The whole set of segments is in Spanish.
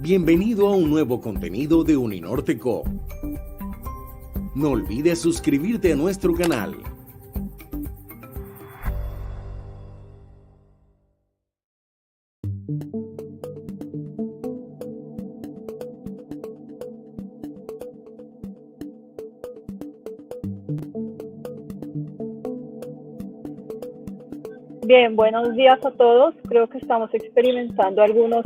Bienvenido a un nuevo contenido de Uninorte Co. No olvides suscribirte a nuestro canal. Bien, buenos días a todos. Creo que estamos experimentando algunos.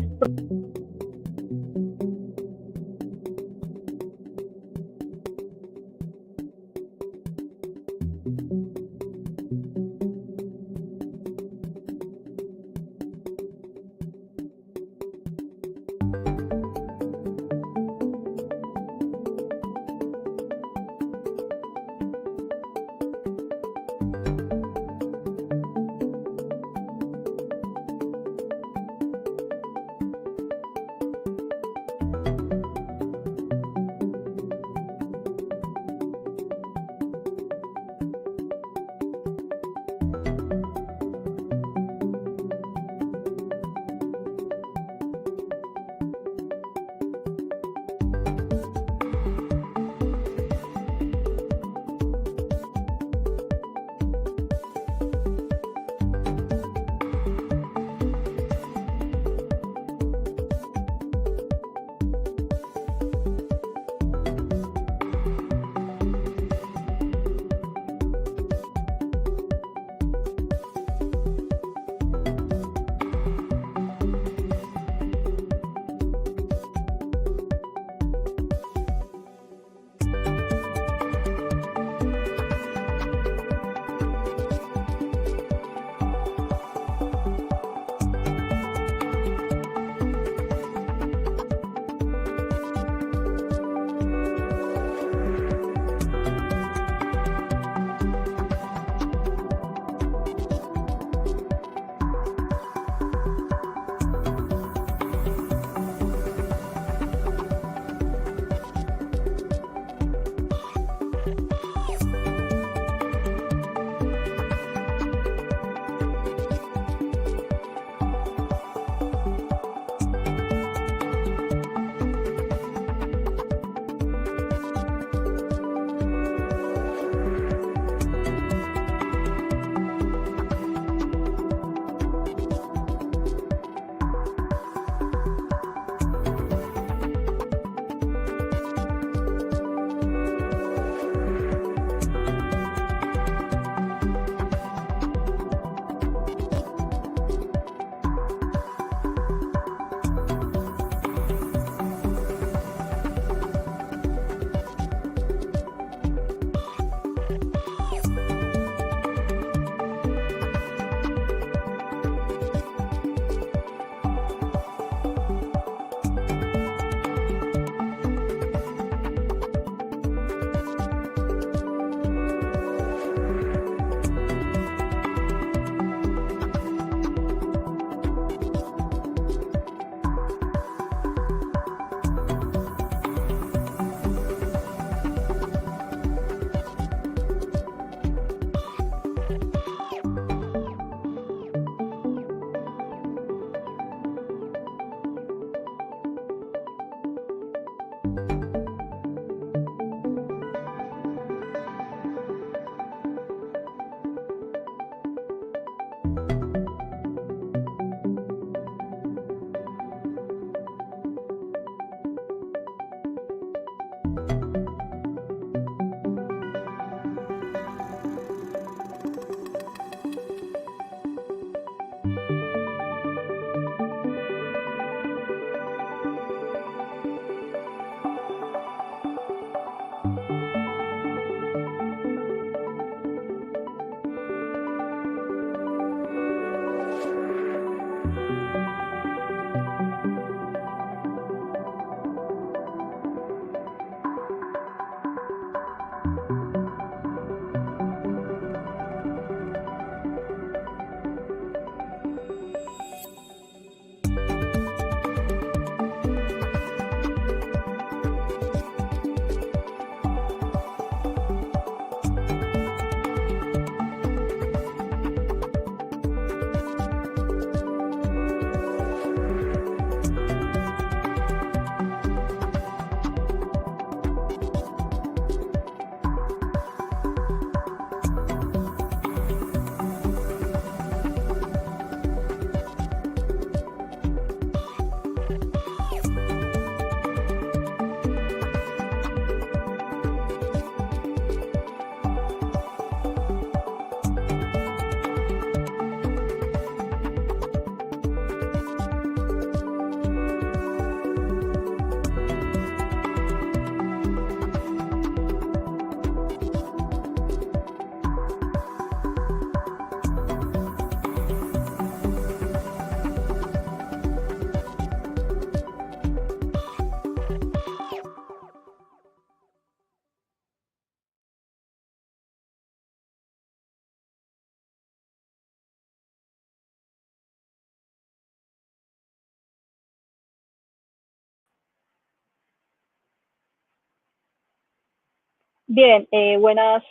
Bien, buenos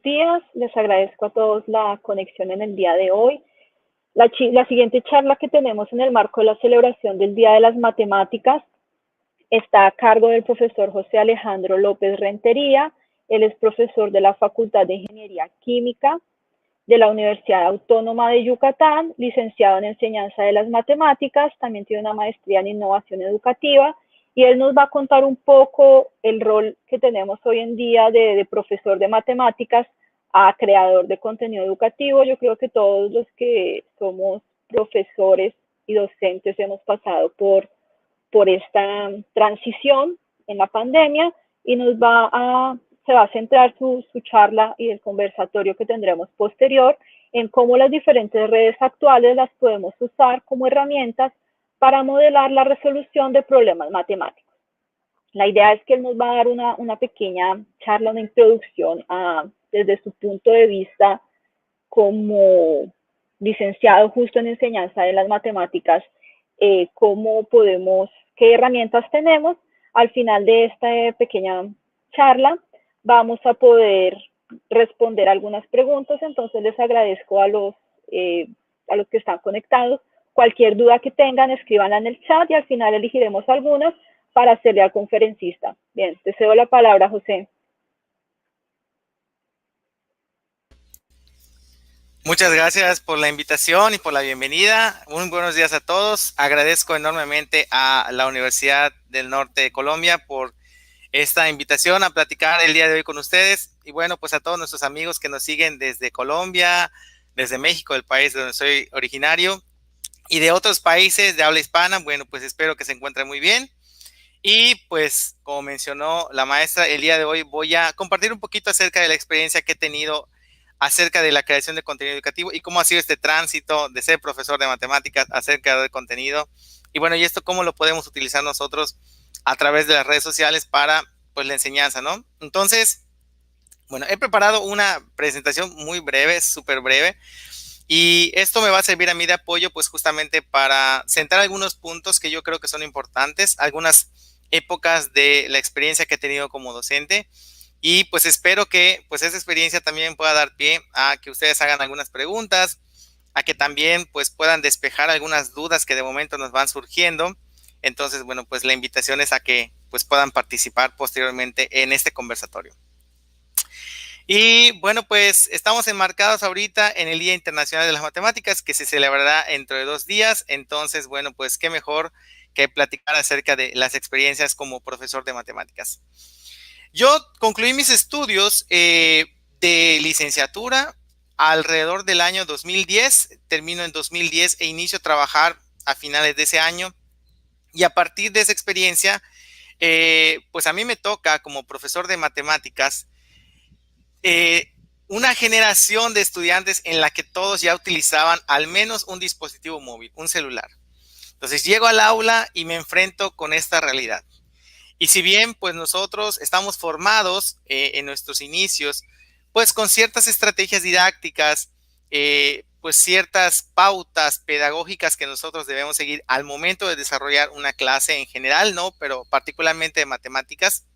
días. Les agradezco a todos la conexión en el día de hoy. La siguiente charla que tenemos en el marco de la celebración del Día de las Matemáticas está a cargo del profesor José Alejandro López Rentería. Él es profesor de la Facultad de Ingeniería Química de la Universidad Autónoma de Yucatán, licenciado en Enseñanza de las Matemáticas, también tiene una maestría en Innovación Educativa y él nos va a contar un poco el rol que tenemos hoy en día de profesor de matemáticas a creador de contenido educativo. Yo creo que todos los que somos profesores y docentes hemos pasado por esta transición en la pandemia y se va a centrar su charla y el conversatorio que tendremos posterior en cómo las diferentes redes actuales las podemos usar como herramientas para modelar la resolución de problemas matemáticos. La idea es que él nos va a dar una pequeña charla, una introducción desde su punto de vista como licenciado justo en enseñanza de las matemáticas, cómo podemos, qué herramientas tenemos. Al final de esta pequeña charla vamos a poder responder algunas preguntas, entonces les agradezco a los que están conectados. Cualquier duda que tengan, escríbanla en el chat y al final elegiremos algunas para hacerle al conferencista. Bien, te cedo la palabra, José. Muchas gracias por la invitación y por la bienvenida. Muy buenos días a todos. Agradezco enormemente a la Universidad del Norte de Colombia por esta invitación a platicar el día de hoy con ustedes. Y bueno, pues a todos nuestros amigos que nos siguen desde Colombia, desde México, el país de donde soy originario, y de otros países de habla hispana, bueno, pues espero que se encuentren muy bien. Y pues, como mencionó la maestra, el día de hoy voy a compartir un poquito acerca de la experiencia que he tenido acerca de la creación de contenido educativo y cómo ha sido este tránsito de ser profesor de matemáticas a ser creador de contenido. Y bueno, y esto cómo lo podemos utilizar nosotros a través de las redes sociales para pues la enseñanza, ¿no? Entonces, bueno, he preparado una presentación muy breve, súper breve, y esto me va a servir a mí de apoyo pues justamente para centrar algunos puntos que yo creo que son importantes, algunas épocas de la experiencia que he tenido como docente. Y pues espero que pues esa experiencia también pueda dar pie a que ustedes hagan algunas preguntas, a que también pues puedan despejar algunas dudas que de momento nos van surgiendo. Entonces, bueno, pues la invitación es a que pues puedan participar posteriormente en este conversatorio. Y bueno, pues estamos enmarcados ahorita en el Día Internacional de las Matemáticas, que se celebrará dentro de 2 días. Entonces, bueno, pues qué mejor que platicar acerca de las experiencias como profesor de matemáticas. Yo concluí mis estudios de licenciatura alrededor del año 2010, termino en 2010 e inicio a trabajar a finales de ese año. Y a partir de esa experiencia, pues a mí me toca como profesor de matemáticas una generación de estudiantes en la que todos ya utilizaban al menos un dispositivo móvil, un celular. Entonces llego al aula y me enfrento con esta realidad. Y si bien pues nosotros estamos formados en nuestros inicios, pues con ciertas estrategias didácticas, pues ciertas pautas pedagógicas que nosotros debemos seguir al momento de desarrollar una clase en general, ¿no? Pero particularmente de matemáticas,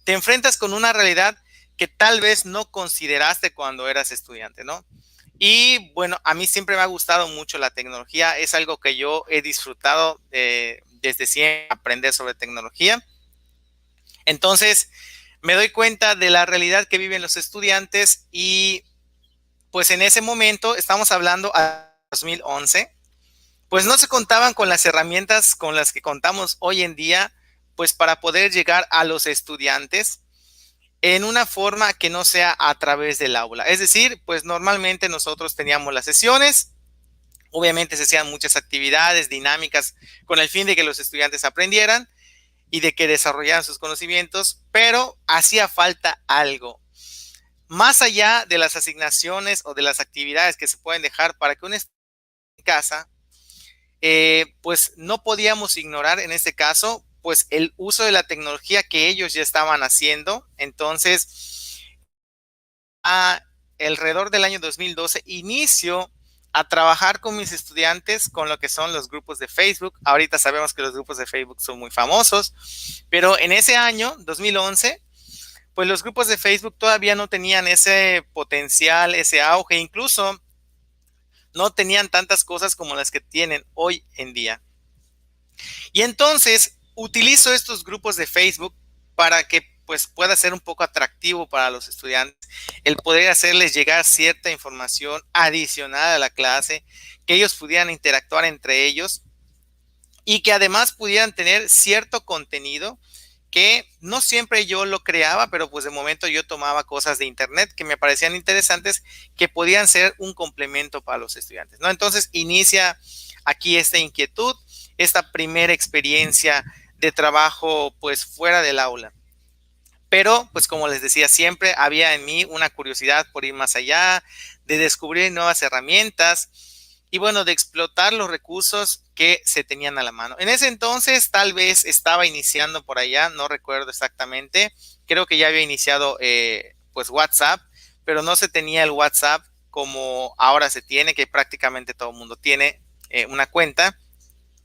te enfrentas con una realidad que tal vez no consideraste cuando eras estudiante, ¿no? Y bueno, a mí siempre me ha gustado mucho la tecnología, es algo que yo he disfrutado desde siempre aprender sobre tecnología. Entonces, me doy cuenta de la realidad que viven los estudiantes y pues en ese momento, estamos hablando a 2011, pues no se contaban con las herramientas con las que contamos hoy en día, pues para poder llegar a los estudiantes en una forma que no sea a través del aula. Es decir, pues normalmente nosotros teníamos las sesiones, obviamente se hacían muchas actividades dinámicas con el fin de que los estudiantes aprendieran y de que desarrollaran sus conocimientos, pero hacía falta algo. Más allá de las asignaciones o de las actividades que se pueden dejar para que un estudiante en casa, pues no podíamos ignorar en este caso, pues el uso de la tecnología que ellos ya estaban haciendo. Entonces, alrededor del año 2012, inicio a trabajar con mis estudiantes con lo que son los grupos de Facebook. Ahorita sabemos que los grupos de Facebook son muy famosos, pero en ese año, 2011, pues los grupos de Facebook todavía no tenían ese potencial, ese auge, incluso no tenían tantas cosas como las que tienen hoy en día. Y entonces utilizo estos grupos de Facebook para que pues pueda ser un poco atractivo para los estudiantes el poder hacerles llegar cierta información adicional a la clase, que ellos pudieran interactuar entre ellos y que además pudieran tener cierto contenido que no siempre yo lo creaba, pero pues de momento yo tomaba cosas de internet que me parecían interesantes, que podían ser un complemento para los estudiantes, ¿no? Entonces inicia aquí esta inquietud, esta primera experiencia de trabajo pues fuera del aula. Pero pues como les decía, siempre había en mí una curiosidad por ir más allá, de descubrir nuevas herramientas y bueno, de explotar los recursos que se tenían a la mano. En ese entonces tal vez estaba iniciando por allá, no recuerdo exactamente, creo que ya había iniciado pues WhatsApp, pero no se tenía el WhatsApp como ahora se tiene, que prácticamente todo el mundo tiene una cuenta.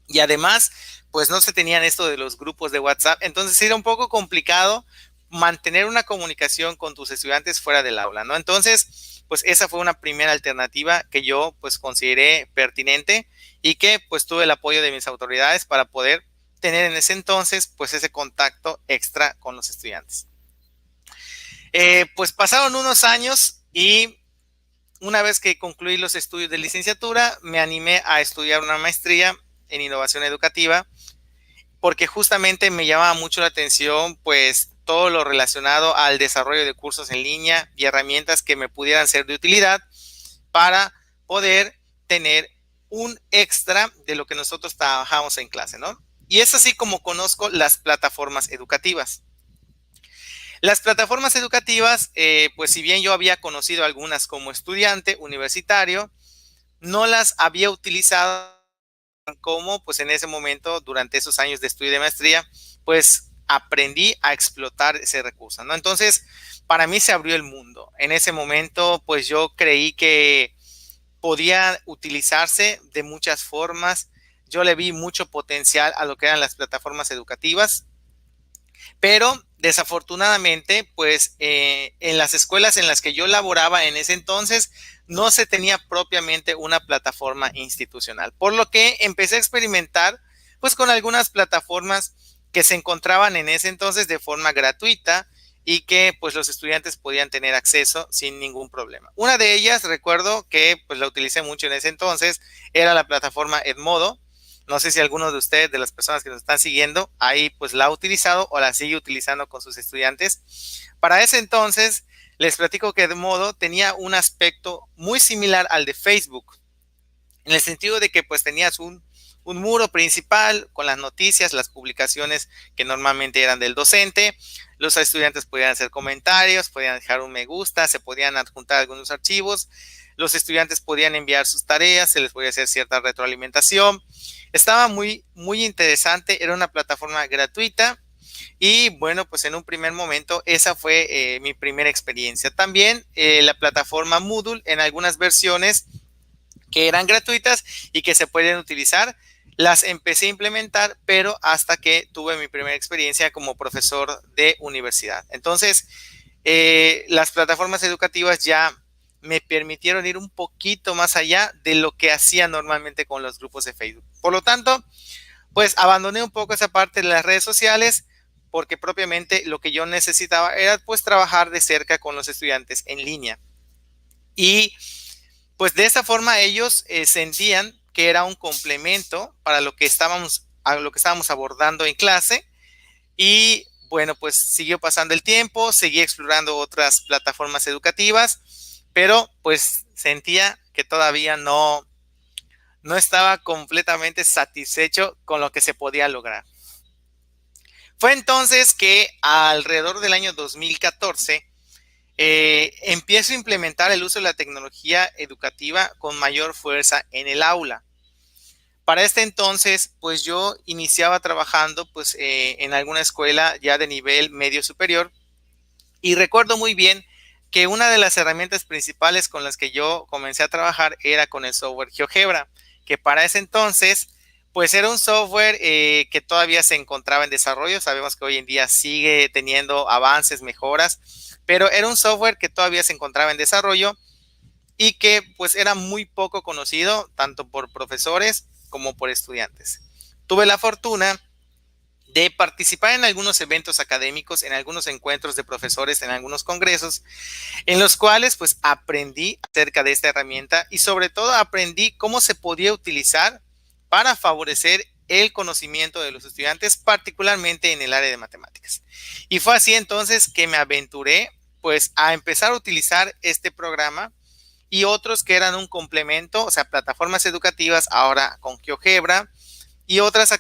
Y además, pues no se tenían esto de los grupos de WhatsApp, entonces era un poco complicado mantener una comunicación con tus estudiantes fuera del aula, ¿no? Entonces, pues esa fue una primera alternativa que yo pues consideré pertinente y que pues tuve el apoyo de mis autoridades para poder tener en ese entonces pues ese contacto extra con los estudiantes. Pues pasaron unos años y una vez que concluí los estudios de licenciatura, me animé a estudiar una maestría en innovación educativa porque justamente me llamaba mucho la atención pues todo lo relacionado al desarrollo de cursos en línea y herramientas que me pudieran ser de utilidad para poder tener un extra de lo que nosotros trabajamos en clase, ¿no? Y es así como conozco las plataformas educativas. Las plataformas educativas, pues si bien yo había conocido algunas como estudiante universitario, no las había utilizado como pues en ese momento, durante esos años de estudio de maestría, pues aprendí a explotar ese recurso, ¿no? Entonces, para mí se abrió el mundo. En ese momento, pues yo creí que podía utilizarse de muchas formas. Yo le vi mucho potencial a lo que eran las plataformas educativas, pero desafortunadamente, pues en las escuelas en las que yo laboraba en ese entonces, no se tenía propiamente una plataforma institucional, por lo que empecé a experimentar pues con algunas plataformas que se encontraban en ese entonces de forma gratuita y que pues los estudiantes podían tener acceso sin ningún problema. Una de ellas, recuerdo que pues la utilicé mucho en ese entonces, era la plataforma Edmodo. No sé si alguno de ustedes, de las personas que nos están siguiendo, ahí pues la ha utilizado o la sigue utilizando con sus estudiantes. Para ese entonces, les platico que Edmodo tenía un aspecto muy similar al de Facebook, en el sentido de que pues tenías un muro principal con las noticias, las publicaciones que normalmente eran del docente. Los estudiantes podían hacer comentarios, podían dejar un me gusta, se podían adjuntar algunos archivos. Los estudiantes podían enviar sus tareas, se les podía hacer cierta retroalimentación. Estaba muy, muy interesante, era una plataforma gratuita y bueno, pues en un primer momento esa fue mi primera experiencia. También la plataforma Moodle en algunas versiones que eran gratuitas y que se pueden utilizar, las empecé a implementar, pero hasta que tuve mi primera experiencia como profesor de universidad. Entonces, las plataformas educativas ya me permitieron ir un poquito más allá de lo que hacía normalmente con los grupos de Facebook. Por lo tanto, pues abandoné un poco esa parte de las redes sociales porque propiamente lo que yo necesitaba era pues trabajar de cerca con los estudiantes en línea. Y pues de esa forma ellos sentían que era un complemento para lo que estábamos abordando en clase. Y bueno, pues siguió pasando el tiempo, seguí explorando otras plataformas educativas, pero pues sentía que todavía no estaba completamente satisfecho con lo que se podía lograr. Fue entonces que alrededor del año 2014 empiezo a implementar el uso de la tecnología educativa con mayor fuerza en el aula. Para este entonces, pues yo iniciaba trabajando pues, en alguna escuela ya de nivel medio superior y recuerdo muy bien que una de las herramientas principales con las que yo comencé a trabajar era con el software GeoGebra, que para ese entonces pues era un software que todavía se encontraba en desarrollo. Sabemos que hoy en día sigue teniendo avances, mejoras, pero era un software que todavía se encontraba en desarrollo y que pues era muy poco conocido tanto por profesores como por estudiantes. Tuve la fortuna de participar en algunos eventos académicos, en algunos encuentros de profesores, en algunos congresos, en los cuales pues aprendí acerca de esta herramienta y sobre todo aprendí cómo se podía utilizar para favorecer el conocimiento de los estudiantes, particularmente en el área de matemáticas. Y fue así entonces que me aventuré pues a empezar a utilizar este programa y otros que eran un complemento, o sea, plataformas educativas ahora con GeoGebra, y otras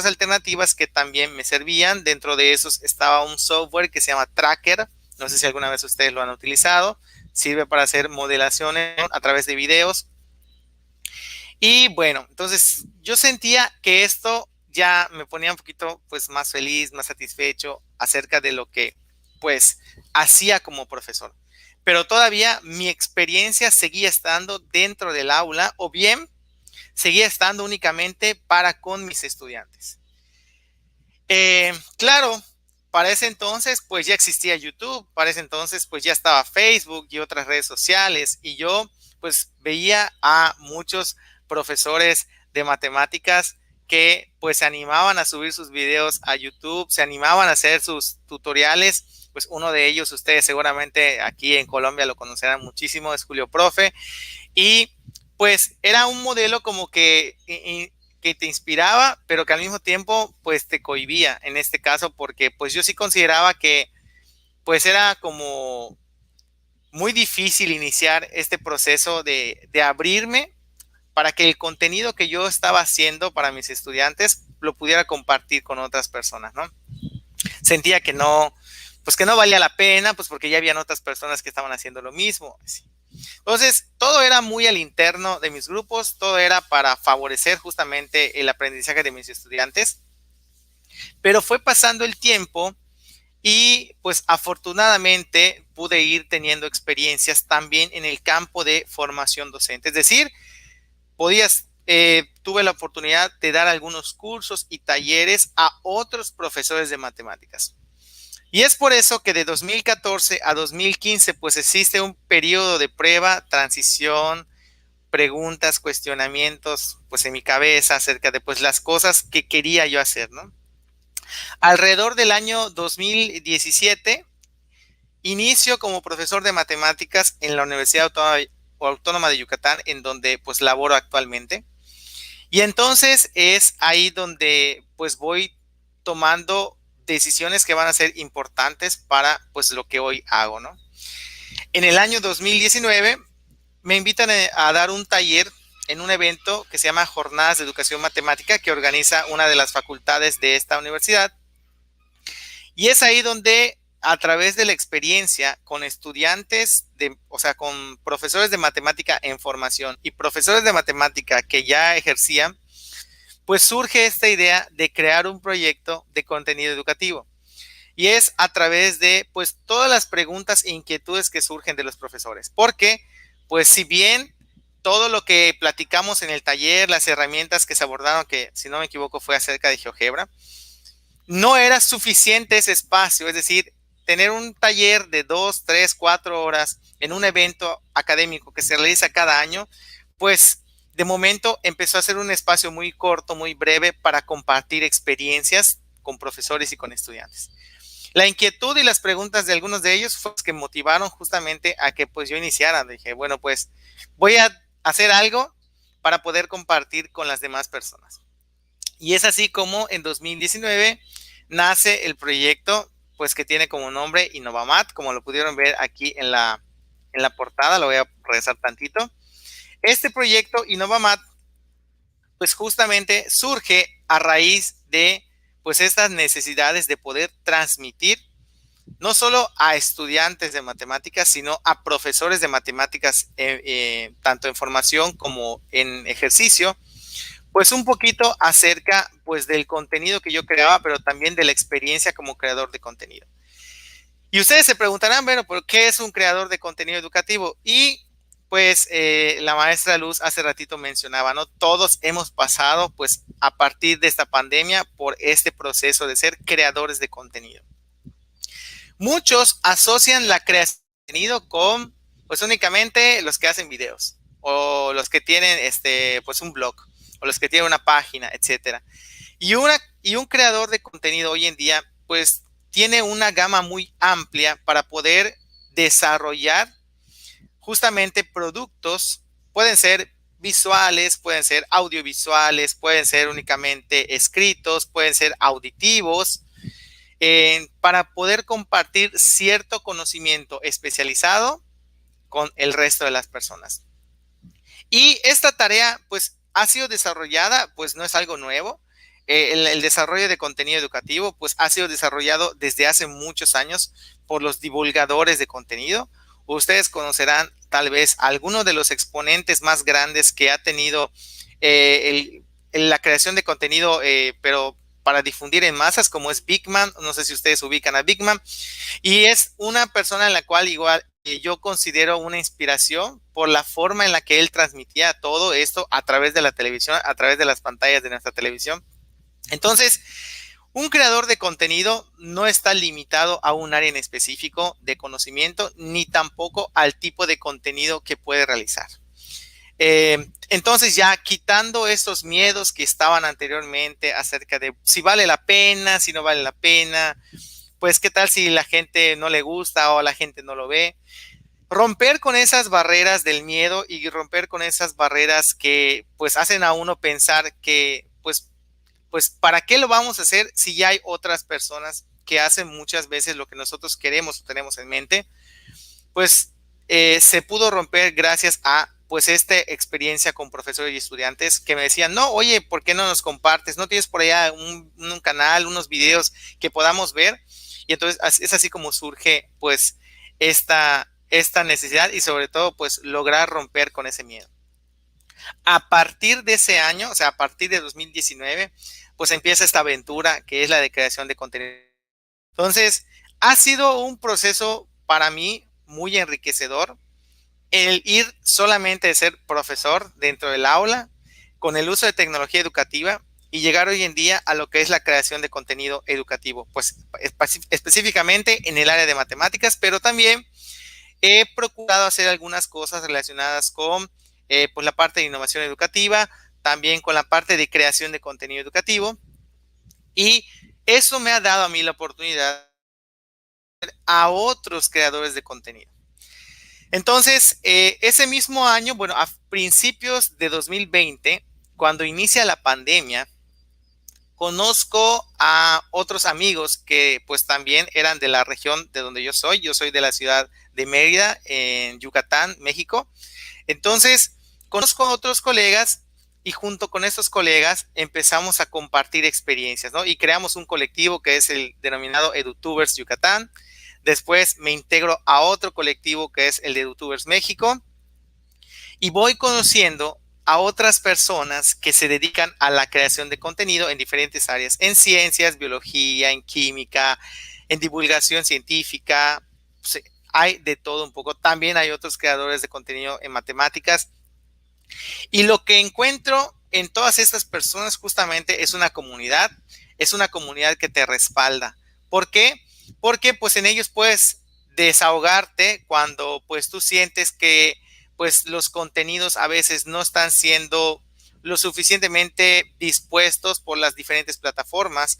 alternativas que también me servían. Dentro de esos estaba un software que se llama Tracker. No sé si alguna vez ustedes lo han utilizado. Sirve para hacer modelaciones a través de videos. Y bueno, entonces yo sentía que esto ya me ponía un poquito pues más feliz, más satisfecho acerca de lo que pues hacía como profesor. Pero todavía mi experiencia seguía estando dentro del aula, o bien seguía estando únicamente para con mis estudiantes. Claro, para ese entonces pues ya existía YouTube, para ese entonces pues ya estaba Facebook y otras redes sociales, y yo pues veía a muchos profesores de matemáticas que pues se animaban a subir sus videos a YouTube, se animaban a hacer sus tutoriales. Pues uno de ellos, ustedes seguramente aquí en Colombia lo conocerán muchísimo, es Julio Profe. Y pues era un modelo como que te inspiraba, pero que al mismo tiempo pues te cohibía en este caso, porque pues yo sí consideraba que pues era como muy difícil iniciar este proceso de abrirme para que el contenido que yo estaba haciendo para mis estudiantes lo pudiera compartir con otras personas, ¿no? Sentía que no, pues que no valía la pena, pues porque ya habían otras personas que estaban haciendo lo mismo. Entonces, todo era muy al interno de mis grupos, todo era para favorecer justamente el aprendizaje de mis estudiantes, pero fue pasando el tiempo y pues afortunadamente pude ir teniendo experiencias también en el campo de formación docente. Es decir, tuve la oportunidad de dar algunos cursos y talleres a otros profesores de matemáticas. Y es por eso que de 2014 a 2015 pues existe un periodo de prueba, transición, preguntas, cuestionamientos pues en mi cabeza acerca de pues las cosas que quería yo hacer, ¿no? Alrededor del año 2017 inicio como profesor de matemáticas en la Universidad Autónoma de Yucatán, en donde pues laboro actualmente. Y entonces es ahí donde pues voy tomando decisiones que van a ser importantes para pues lo que hoy hago, ¿no? En el año 2019 me invitan a dar un taller en un evento que se llama Jornadas de Educación Matemática, que organiza una de las facultades de esta universidad. Y es ahí donde a través de la experiencia con estudiantes, o sea, con profesores de matemática en formación y profesores de matemática que ya ejercían, pues surge esta idea de crear un proyecto de contenido educativo. Y es a través de, pues, todas las preguntas e inquietudes que surgen de los profesores. Porque, pues, si bien todo lo que platicamos en el taller, las herramientas que se abordaron, que si no me equivoco fue acerca de GeoGebra, no era suficiente ese espacio. Es decir, tener un taller de 2, 3, 4 horas en un evento académico que se realiza cada año, pues de momento empezó a ser un espacio muy corto, muy breve para compartir experiencias con profesores y con estudiantes. La inquietud y las preguntas de algunos de ellos fue que motivaron justamente a que pues yo iniciara. Dije, bueno, pues voy a hacer algo para poder compartir con las demás personas. Y es así como en 2019 nace el proyecto, pues que tiene como nombre Innovamat, como lo pudieron ver aquí en la portada. Lo voy a regresar tantito. Este proyecto Innovamat, pues justamente surge a raíz de pues estas necesidades de poder transmitir no solo a estudiantes de matemáticas, sino a profesores de matemáticas, tanto en formación como en ejercicio, pues un poquito acerca pues del contenido que yo creaba, pero también de la experiencia como creador de contenido. Y ustedes se preguntarán, bueno, ¿por qué es un creador de contenido educativo? Y pues la maestra Luz hace ratito mencionaba, ¿no? Todos hemos pasado, pues, a partir de esta pandemia por este proceso de ser creadores de contenido. Muchos asocian la creación de contenido con, pues, únicamente los que hacen videos o los que tienen, pues, un blog o los que tienen una página, etcétera. Y un creador de contenido hoy en día, pues, tiene una gama muy amplia para poder desarrollar justamente productos. Pueden ser visuales, pueden ser audiovisuales, pueden ser únicamente escritos, pueden ser auditivos, para poder compartir cierto conocimiento especializado con el resto de las personas. Y esta tarea, pues, ha sido desarrollada, pues no es algo nuevo. El desarrollo de contenido educativo, pues, ha sido desarrollado desde hace muchos años por los divulgadores de contenido. Ustedes conocerán tal vez algunos de los exponentes más grandes que ha tenido la creación de contenido, pero para difundir en masas, como es Bigman. No sé si ustedes ubican a Bigman. Y es una persona en la cual igual yo considero una inspiración por la forma en la que él transmitía todo esto a través de la televisión, a través de las pantallas de nuestra televisión. Entonces, un creador de contenido no está limitado a un área en específico de conocimiento, ni tampoco al tipo de contenido que puede realizar. Entonces, ya quitando estos miedos que estaban anteriormente acerca de si vale la pena, si no vale la pena, pues qué tal si la gente no le gusta o la gente no lo ve. Romper con esas barreras del miedo y romper con esas barreras que pues hacen a uno pensar que pues ¿para qué lo vamos a hacer si ya hay otras personas que hacen muchas veces lo que nosotros queremos o tenemos en mente? Pues se pudo romper gracias a pues esta experiencia con profesores y estudiantes que me decían, no, oye, ¿por qué no nos compartes? ¿No tienes por allá un canal, unos videos que podamos ver? Y entonces es así como surge pues esta necesidad y sobre todo pues lograr romper con ese miedo. A partir de ese año, o sea, a partir de 2019, pues empieza esta aventura que es la de creación de contenido. Entonces, ha sido un proceso para mí muy enriquecedor el ir solamente de ser profesor dentro del aula con el uso de tecnología educativa y llegar hoy en día a lo que es la creación de contenido educativo, pues específicamente en el área de matemáticas, pero también he procurado hacer algunas cosas relacionadas con pues la parte de innovación educativa, también con la parte de creación de contenido educativo, y eso me ha dado a mí la oportunidad a otros creadores de contenido. Entonces, ese mismo año, bueno, a principios de 2020, cuando inicia la pandemia, conozco a otros amigos que pues también eran de la región de donde yo soy. Yo soy de la ciudad de Mérida, en Yucatán, México. Entonces, conozco a otros colegas y junto con estos colegas empezamos a compartir experiencias, ¿no? Y creamos un colectivo que es el denominado EduTubers Yucatán. Después me integro a otro colectivo que es el de EduTubers México y voy conociendo a otras personas que se dedican a la creación de contenido en diferentes áreas, en ciencias, biología, en química, en divulgación científica. Pues, hay de todo un poco. También hay otros creadores de contenido en matemáticas. Y lo que encuentro en todas estas personas justamente es una comunidad que te respalda. ¿Por qué? Porque pues en ellos puedes desahogarte cuando pues tú sientes que pues los contenidos a veces no están siendo lo suficientemente dispuestos por las diferentes plataformas.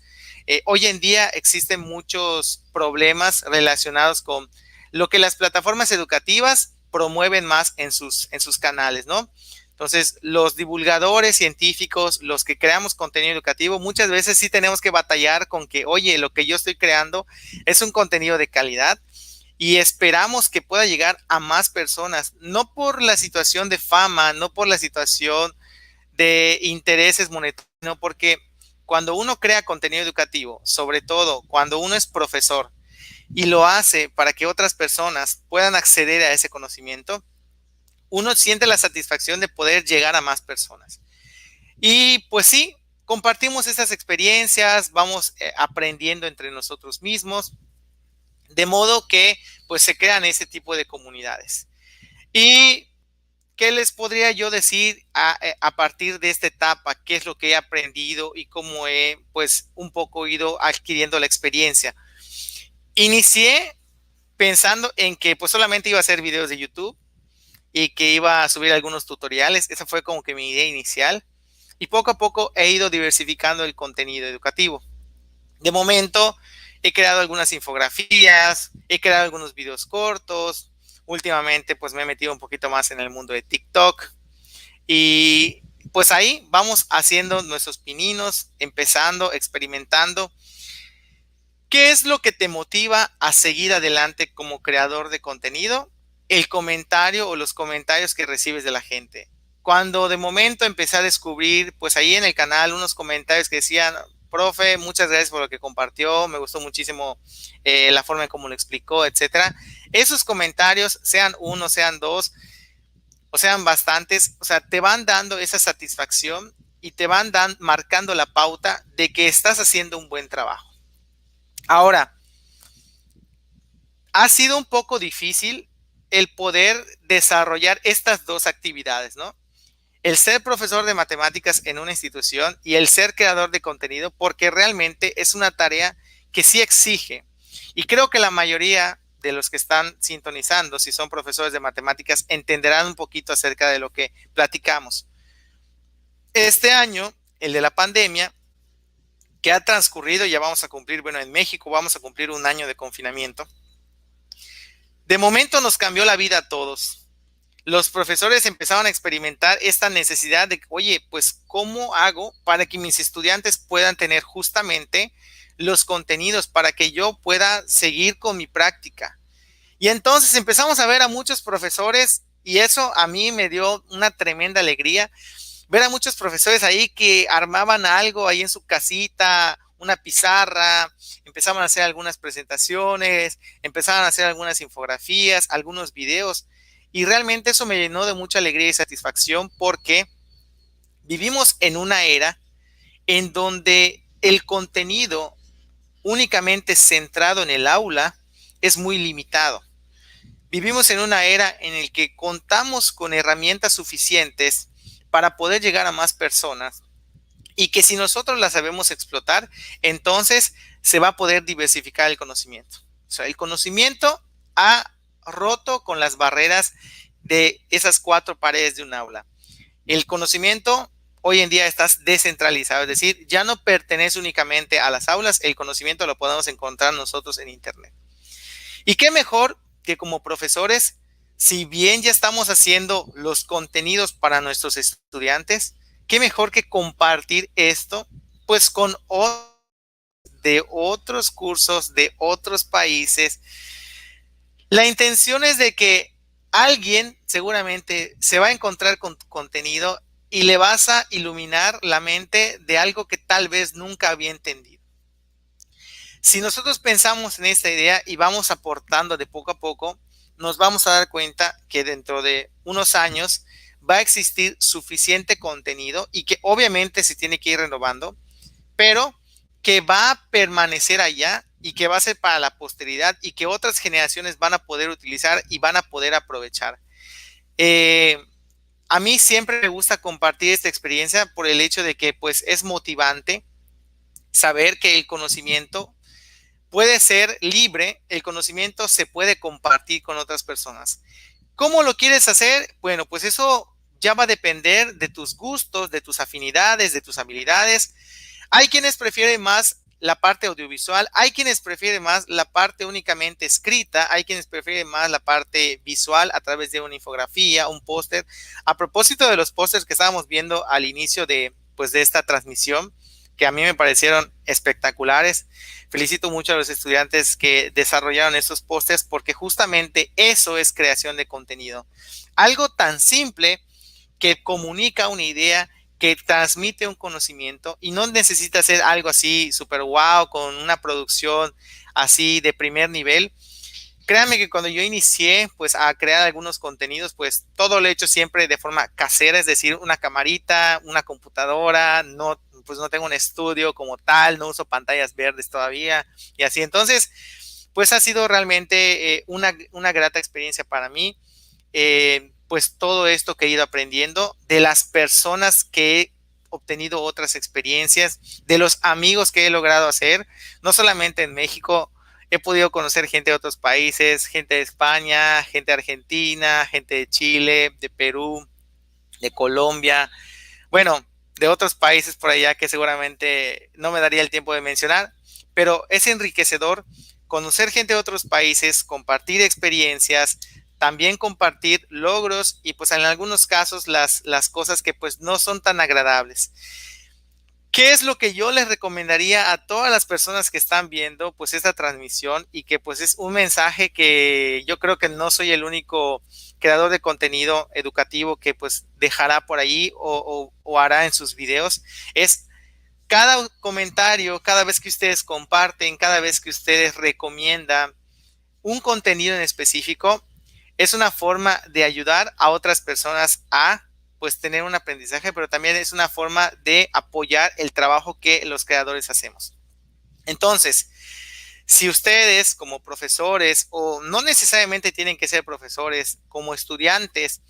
Hoy en día existen muchos problemas relacionados con lo que las plataformas educativas promueven más en sus canales, ¿no? Entonces, los divulgadores científicos, los que creamos contenido educativo, muchas veces sí tenemos que batallar con que, oye, lo que yo estoy creando es un contenido de calidad y esperamos que pueda llegar a más personas, no por la situación de fama, no por la situación de intereses monetarios, sino porque cuando uno crea contenido educativo, sobre todo cuando uno es profesor y lo hace para que otras personas puedan acceder a ese conocimiento, uno siente la satisfacción de poder llegar a más personas. Y pues sí, compartimos esas experiencias, vamos aprendiendo entre nosotros mismos, de modo que pues se crean ese tipo de comunidades. Y ¿qué les podría yo decir a partir de esta etapa? ¿Qué es lo que he aprendido y cómo he, pues, un poco ido adquiriendo la experiencia? Inicié pensando en que pues solamente iba a hacer videos de YouTube y que iba a subir algunos tutoriales. Esa fue como que mi idea inicial. Y poco a poco he ido diversificando el contenido educativo. De momento he creado algunas infografías, he creado algunos videos cortos. Últimamente pues me he metido un poquito más en el mundo de TikTok. Y pues ahí vamos haciendo nuestros pininos, empezando, experimentando. ¿Qué es lo que te motiva a seguir adelante como creador de contenido? El comentario o los comentarios que recibes de la gente. Cuando de momento empecé a descubrir, pues ahí en el canal, unos comentarios que decían, profe, muchas gracias por lo que compartió, me gustó muchísimo la forma en cómo lo explicó, etcétera. Esos comentarios, sean uno, sean dos, o sean bastantes, o sea, te van dando esa satisfacción y te van marcando la pauta de que estás haciendo un buen trabajo. Ahora, ha sido un poco difícil el poder desarrollar estas dos actividades, ¿no? El ser profesor de matemáticas en una institución y el ser creador de contenido, porque realmente es una tarea que sí exige. Y creo que la mayoría de los que están sintonizando, si son profesores de matemáticas, entenderán un poquito acerca de lo que platicamos. Este año, el de la pandemia, que ha transcurrido, ya vamos a cumplir, bueno, en México vamos a cumplir un año de confinamiento. De momento nos cambió la vida a todos. Los profesores empezaron a experimentar esta necesidad de, oye, pues, ¿cómo hago para que mis estudiantes puedan tener justamente los contenidos para que yo pueda seguir con mi práctica? Y entonces empezamos a ver a muchos profesores y eso a mí me dio una tremenda alegría. Ver a muchos profesores ahí que armaban algo ahí en su casita, una pizarra, empezaban a hacer algunas presentaciones, empezaban a hacer algunas infografías, algunos videos. Y realmente eso me llenó de mucha alegría y satisfacción porque vivimos en una era en donde el contenido únicamente centrado en el aula es muy limitado. Vivimos en una era en la que contamos con herramientas suficientes para poder llegar a más personas y que si nosotros las sabemos explotar, entonces se va a poder diversificar el conocimiento. O sea, el conocimiento ha roto con las barreras de esas 4 paredes de un aula. El conocimiento hoy en día está descentralizado, es decir, ya no pertenece únicamente a las aulas, el conocimiento lo podemos encontrar nosotros en Internet. Y qué mejor que como profesores, si bien ya estamos haciendo los contenidos para nuestros estudiantes, qué mejor que compartir esto, pues con de otros cursos, de otros países. La intención es de que alguien seguramente se va a encontrar con tu contenido y le vas a iluminar la mente de algo que tal vez nunca había entendido. Si nosotros pensamos en esta idea y vamos aportando de poco a poco, nos vamos a dar cuenta que dentro de unos años va a existir suficiente contenido y que obviamente se tiene que ir renovando, pero que va a permanecer allá y que va a ser para la posteridad y que otras generaciones van a poder utilizar y van a poder aprovechar. A mí siempre me gusta compartir esta experiencia por el hecho de que pues es motivante saber que el conocimiento puede ser libre, el conocimiento se puede compartir con otras personas. ¿Cómo lo quieres hacer? Bueno, pues eso ya va a depender de tus gustos, de tus afinidades, de tus habilidades. Hay quienes prefieren más la parte audiovisual, hay quienes prefieren más la parte únicamente escrita, hay quienes prefieren más la parte visual a través de una infografía, un póster. A propósito de los pósters que estábamos viendo al inicio de esta transmisión, que a mí me parecieron espectaculares. Felicito mucho a los estudiantes que desarrollaron estos pósters porque justamente eso es creación de contenido. Algo tan simple que comunica una idea, que transmite un conocimiento y no necesita ser algo así súper wow, con una producción así de primer nivel. Créanme que cuando yo inicié pues a crear algunos contenidos, pues todo lo he hecho siempre de forma casera, es decir, una camarita, una computadora, pues no tengo un estudio como tal, no uso pantallas verdes todavía y así. Entonces, pues ha sido realmente una grata experiencia para mí. pues todo esto que he ido aprendiendo, de las personas que he obtenido otras experiencias, de los amigos que he logrado hacer, no solamente en México. He podido conocer gente de otros países, gente de España, gente de Argentina, gente de Chile, de Perú, de Colombia, bueno, de otros países por allá que seguramente no me daría el tiempo de mencionar, pero es enriquecedor conocer gente de otros países, compartir experiencias, también compartir logros y pues en algunos casos las cosas que pues no son tan agradables. ¿Qué es lo que yo les recomendaría a todas las personas que están viendo pues esta transmisión y que pues es un mensaje que yo creo que no soy el único creador de contenido educativo que pues dejará por ahí o hará en sus videos? Es cada comentario, cada vez que ustedes comparten, cada vez que ustedes recomiendan un contenido en específico, es una forma de ayudar a otras personas a pues tener un aprendizaje, pero también es una forma de apoyar el trabajo que los creadores hacemos. Entonces, si ustedes como profesores, o no necesariamente tienen que ser profesores, como estudiantes,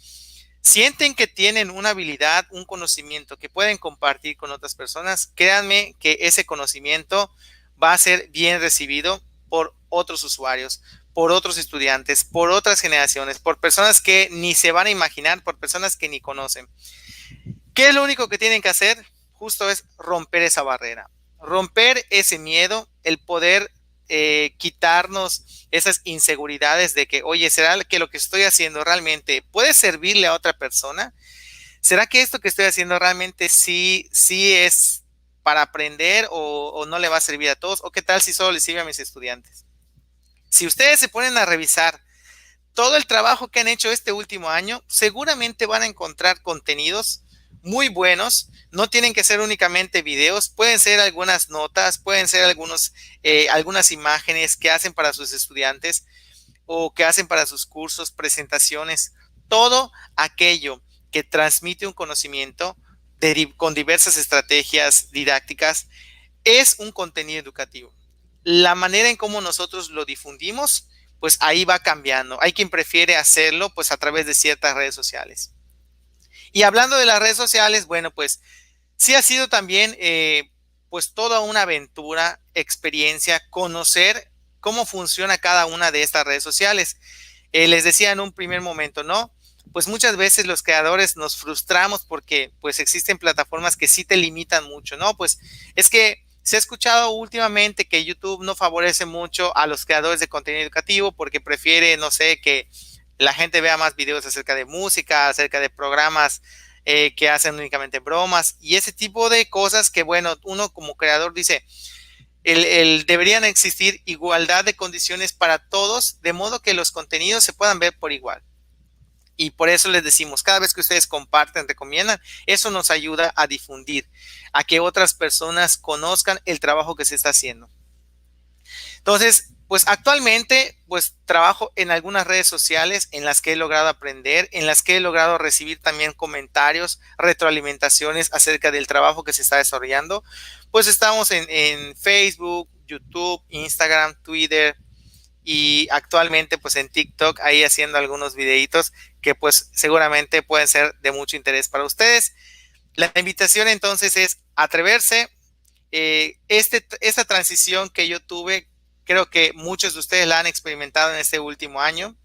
sienten que tienen una habilidad, un conocimiento que pueden compartir con otras personas, créanme que ese conocimiento va a ser bien recibido por otros usuarios, por otros estudiantes, por otras generaciones, por personas que ni se van a imaginar, por personas que ni conocen. ¿Qué es lo único que tienen que hacer? Justo es romper esa barrera, romper ese miedo, el poder quitarnos esas inseguridades de que, oye, ¿será que lo que estoy haciendo realmente puede servirle a otra persona? ¿Será que esto que estoy haciendo realmente sí es para aprender o no le va a servir a todos? ¿O qué tal si solo le sirve a mis estudiantes? Si ustedes se ponen a revisar todo el trabajo que han hecho este último año, seguramente van a encontrar contenidos muy buenos. No tienen que ser únicamente videos, pueden ser algunas notas, pueden ser algunas imágenes que hacen para sus estudiantes o que hacen para sus cursos, presentaciones, todo aquello que transmite un conocimiento con diversas estrategias didácticas es un contenido educativo. La manera en cómo nosotros lo difundimos, pues ahí va cambiando. Hay quien prefiere hacerlo pues a través de ciertas redes sociales. Y hablando de las redes sociales, bueno, pues sí ha sido también pues toda una aventura, experiencia, conocer cómo funciona cada una de estas redes sociales. Les decía en un primer momento, ¿no? Pues muchas veces los creadores nos frustramos porque pues existen plataformas que sí te limitan mucho, ¿no? Pues es que se ha escuchado últimamente que YouTube no favorece mucho a los creadores de contenido educativo porque prefiere, no sé, que la gente vea más videos acerca de música, acerca de programas que hacen únicamente bromas y ese tipo de cosas que, bueno, uno como creador dice, deberían existir igualdad de condiciones para todos, de modo que los contenidos se puedan ver por igual. Y por eso les decimos, cada vez que ustedes comparten, recomiendan, eso nos ayuda a difundir, a que otras personas conozcan el trabajo que se está haciendo. Entonces, pues actualmente, pues trabajo en algunas redes sociales en las que he logrado aprender, en las que he logrado recibir también comentarios, retroalimentaciones acerca del trabajo que se está desarrollando. Pues estamos en Facebook, YouTube, Instagram, Twitter y actualmente pues en TikTok ahí haciendo algunos videitos que pues seguramente pueden ser de mucho interés para ustedes. La invitación entonces es atreverse. Esta transición que yo tuve, creo que muchos de ustedes la han experimentado en este último año.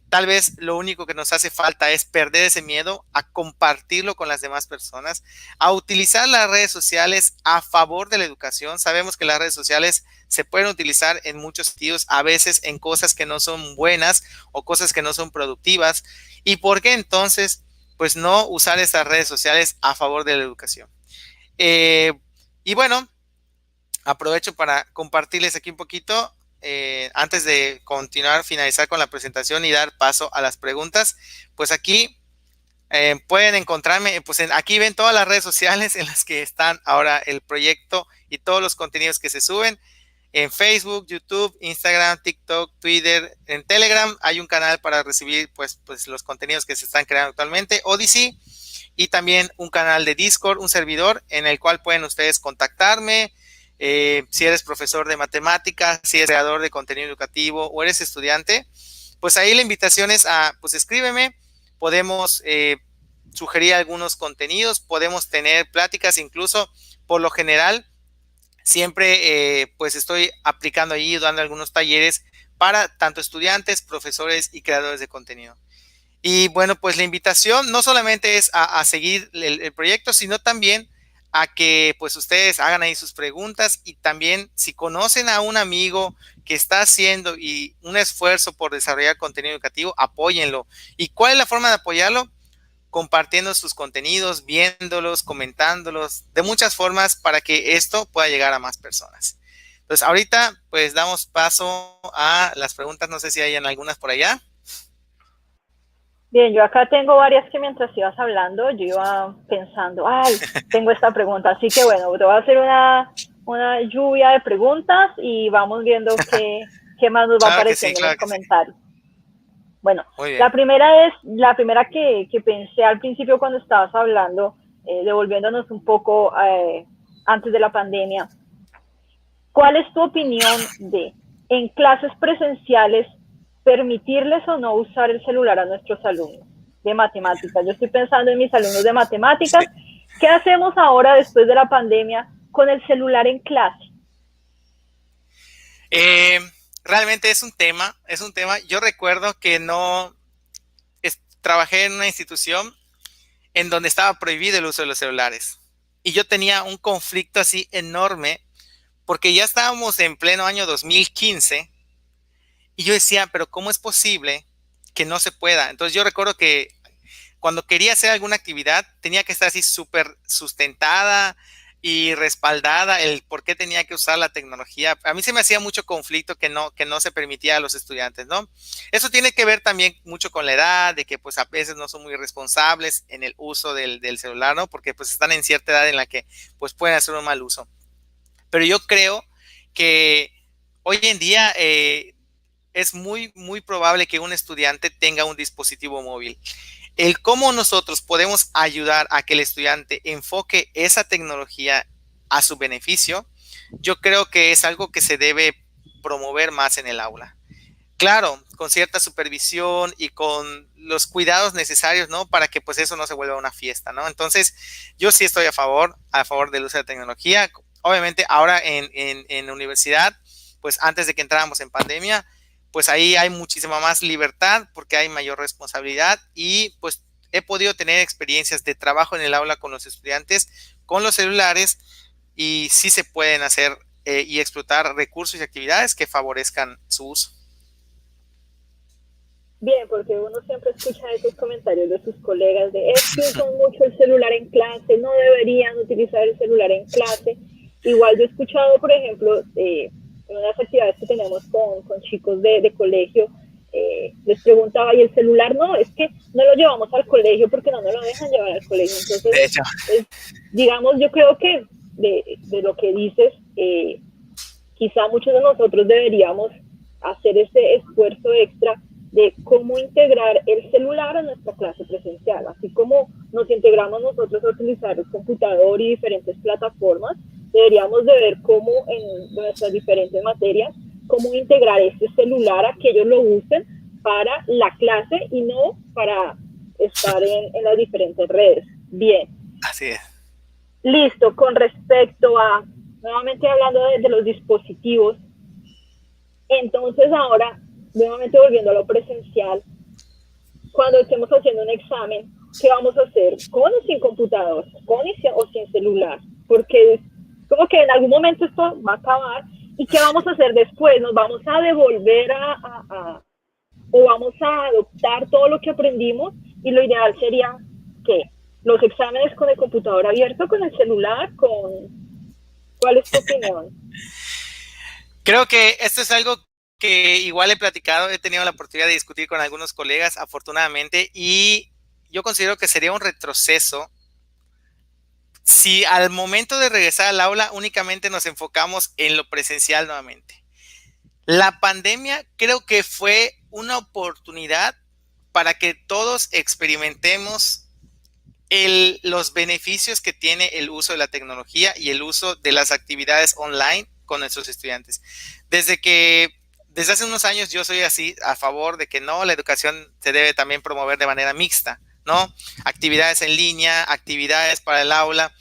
Tal vez lo único que nos hace falta es perder ese miedo a compartirlo con las demás personas, a utilizar las redes sociales a favor de la educación. Sabemos que las redes sociales se pueden utilizar en muchos sentidos, a veces en cosas que no son buenas o cosas que no son productivas. ¿Y por qué entonces, pues no usar estas redes sociales a favor de la educación? Y bueno, aprovecho para compartirles aquí un poquito. Antes de continuar, finalizar con la presentación y dar paso a las preguntas, pues aquí pueden encontrarme, pues aquí ven todas las redes sociales en las que están ahora el proyecto y todos los contenidos que se suben en Facebook, YouTube, Instagram, TikTok, Twitter, en Telegram hay un canal para recibir pues los contenidos que se están creando actualmente, Odyssey, y también un canal de Discord, un servidor en el cual pueden ustedes contactarme. Si eres profesor de matemáticas, si eres creador de contenido educativo o eres estudiante, pues ahí la invitación es a, pues escríbeme, podemos sugerir algunos contenidos, podemos tener pláticas, incluso por lo general, siempre pues estoy aplicando allí, dando algunos talleres para tanto estudiantes, profesores y creadores de contenido. Y bueno, pues la invitación no solamente es a seguir el proyecto, sino también a que pues ustedes hagan ahí sus preguntas, y también si conocen a un amigo que está haciendo y un esfuerzo por desarrollar contenido educativo, apóyenlo. ¿Y cuál es la forma de apoyarlo? Compartiendo sus contenidos, viéndolos, comentándolos, de muchas formas para que esto pueda llegar a más personas. Entonces ahorita pues damos paso a las preguntas, no sé si hayan algunas por allá. Bien, yo acá tengo varias que mientras ibas hablando, yo iba pensando, ay, tengo esta pregunta, así que bueno, te voy a hacer una lluvia de preguntas y vamos viendo qué más nos va Claro que sí, apareciendo en los claro que sí. comentarios. Bueno, Muy bien. la primera que pensé al principio cuando estabas hablando, devolviéndonos un poco antes de la pandemia. ¿Cuál es tu opinión de, en clases presenciales, permitirles o no usar el celular a nuestros alumnos de matemáticas? Yo estoy pensando en mis alumnos de matemáticas. Sí. ¿Qué hacemos ahora después de la pandemia con el celular en clase? Realmente es un tema, es un tema. Yo recuerdo que trabajé en una institución en donde estaba prohibido el uso de los celulares. Y yo tenía un conflicto así enorme, porque ya estábamos en pleno año 2015, y yo decía, pero ¿cómo es posible que no se pueda? Entonces yo recuerdo que cuando quería hacer alguna actividad, tenía que estar así súper sustentada y respaldada el por qué tenía que usar la tecnología. A mí se me hacía mucho conflicto que no se permitía a los estudiantes, ¿no? Eso tiene que ver también mucho con la edad, de que pues a veces no son muy responsables en el uso del celular, ¿no? Porque pues están en cierta edad en la que pues pueden hacer un mal uso. Pero yo creo que hoy en día es muy probable que un estudiante tenga un dispositivo móvil. El cómo nosotros podemos ayudar a que el estudiante enfoque esa tecnología a su beneficio, yo creo que es algo que se debe promover más en el aula. Claro, con cierta supervisión y con los cuidados necesarios, ¿no? Para que pues eso no se vuelva una fiesta, ¿no? Entonces, yo sí estoy a favor del uso de la tecnología. Obviamente, ahora en universidad, pues antes de que entráramos en pandemia, pues ahí hay muchísima más libertad porque hay mayor responsabilidad, y pues he podido tener experiencias de trabajo en el aula con los estudiantes, con los celulares, y sí se pueden hacer y explotar recursos y actividades que favorezcan su uso. Bien, porque uno siempre escucha esos comentarios de sus colegas de es que usan mucho el celular en clase, no deberían utilizar el celular en clase. Igual yo he escuchado, por ejemplo, en unas actividades que tenemos con chicos de colegio, les preguntaba, ¿y el celular? No, es que no lo llevamos al colegio porque no nos lo dejan llevar al colegio. Entonces, De hecho, digamos, yo creo que de lo que dices, quizá muchos de nosotros deberíamos hacer ese esfuerzo extra de cómo integrar el celular a nuestra clase presencial, así como nos integramos nosotros a utilizar el computador y diferentes plataformas, deberíamos de ver cómo en nuestras diferentes materias, cómo integrar este celular a que ellos lo usen para la clase y no para estar en las diferentes redes. Bien, así es. listo, con respecto a, nuevamente hablando de los dispositivos, entonces ahora, nuevamente volviendo a lo presencial, cuando estemos haciendo un examen, ¿qué vamos a hacer? ¿Con o sin computador? ¿Con o sin celular? Porque como que en algún momento esto va a acabar. ¿Y qué vamos a hacer después? ¿Nos vamos a devolver o vamos a adoptar todo lo que aprendimos? Y lo ideal sería que los exámenes con el computador abierto, con el celular, ¿cuál es tu opinión? Creo que esto es algo que igual he platicado, he tenido la oportunidad de discutir con algunos colegas, afortunadamente, y yo considero que sería un retroceso si al momento de regresar al aula únicamente nos enfocamos en lo presencial nuevamente. La pandemia creo que fue una oportunidad para que todos experimentemos los beneficios que tiene el uso de la tecnología y el uso de las actividades online con nuestros estudiantes. Desde que desde hace unos años yo soy así a favor de que no, la educación se debe también promover de manera mixta, ¿no? Actividades en línea, actividades para el aula.